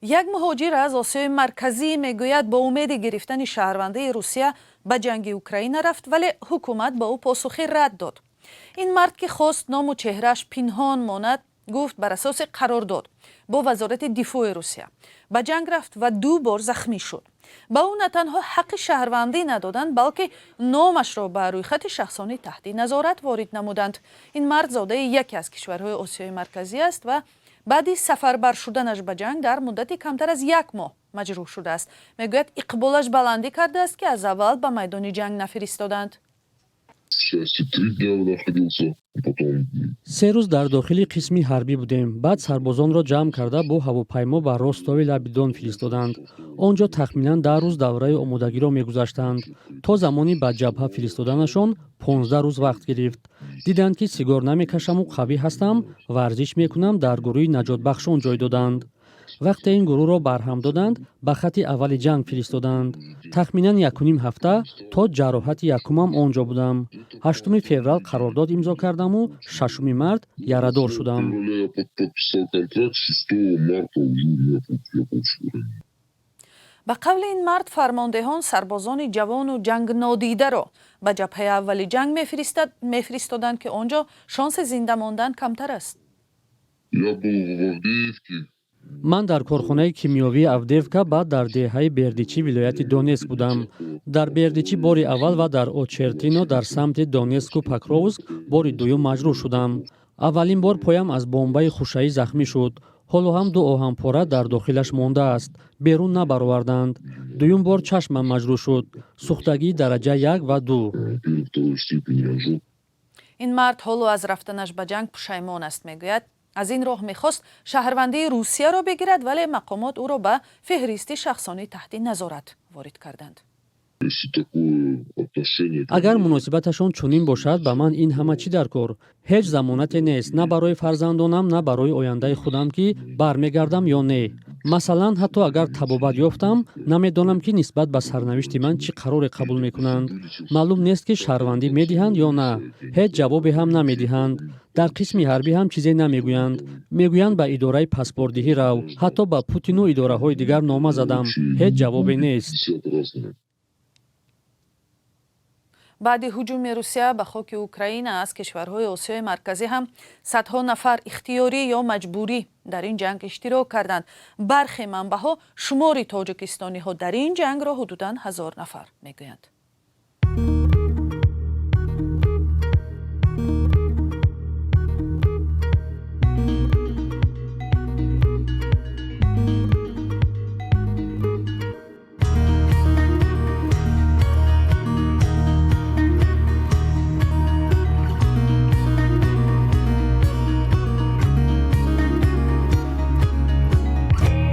یک مهاجر از آسیای مرکزی میگوید با امید گرفتن شهروندی روسیه به جنگ اوکراین رفت ولی حکومت با او پاسخی رد داد. این مرد که خواست نام و چهرهش پنهان ماند گفت بر اساس قرارداد با وزارت دفاع روسیه به جنگ رفت و 2 بار زخمی شد. با او نه تنها حق شهروندی ندادند بلکه نامش را بر روی خط شخصانی تحت نظارت وارد نمودند. این مرد زاده یکی از کشورهای آسیای مرکزی است و بعد سفربر شدنش به جنگ در муддати کمتر از 1 ماه مجروح شده است. میگوید اقبالش بلندی کرده است که از اول به میدان جنگ نفرستادند. 3 روز در داخل قسمی حربی بودیم. بعد سربازان را جمع کرده با هواپیما به راستای لب دون فرستادند. آنجا تخمینا 10 روز دوره آمادگی را میگذاشتند. تا زمانی به جبهه فرستادنشان 15 روز وقت گرفت. دیدند که سیگار نمیکشم و قوی هستم، ورزش میکنم، در گروه نجات بخشان جای دادند. وقتی این گروه را برهم دادند به خط اول جنگ فرستادند. تخمینا 1.5 هفته تا جراحت یکمم آنجا بودم. 8 فوریه قرارداد امضا کردم و 6 مارس یاره‌دار شدم. به قول این مرد فرماندهان سربازان جوان و جنگ نادیده را به جبهه اول جنگ میفرستادند که آنجا شانس زنده ماندن کمتر است. من در کارخانه کیمیاوی авдеевка بعد در دهه бердичи ولایت دونецک بودم. در бердичи باری اول و در اوچертино در سمت دونецک و پاکرووسک باری دوم مجروح شدم. اولین بار پایم از بمبای خوشایی زخمی شد. حالا هم 2 آهنپاره در داخلش مانده است. بیرون نبرآوردند. دوم بار چشمم مجروح شد. سوختگی درجه 1 و 2. این مرد حالا از رفتنش به جنگ پشیمان است. میگوید از این راه میخواست شهروندی روسیه را بگیرد ولی مقامات او را به فهرست شخصانی تحت نظارت وارد کردند. اگر مناسبتشان چنین باشد به من این همه چی در کار؟ هیچ ضمانتی نیست، نه برای فرزندانم نه برای آینده خودم که برمیگردم یا نه. مثلا حتی اگر طبابت یافتم نمیدانم که نسبت به سرنوشت من چی قرار قبول میکنند. معلوم نیست که شهروندی میدهند یا نه. هیچ جوابی هم نمیدهند. در قسم حربی هم چیزی نمیگویند. میگویند به اداره پاسپورتدهی رو. حتی به پوتین و اداره های دیگر نامه زدم. هیچ جوابی نیست. بعد هجوم روسیه به خاک اوکراین از کشورهای آسیای مرکزی هم صدها نفر اختیاری یا مجبوری در این جنگ اشتراک کردند. برخی منبع‌ها شمار تاجیکستانی ها در این جنگ را حدوداً 1000 نفر میگویند.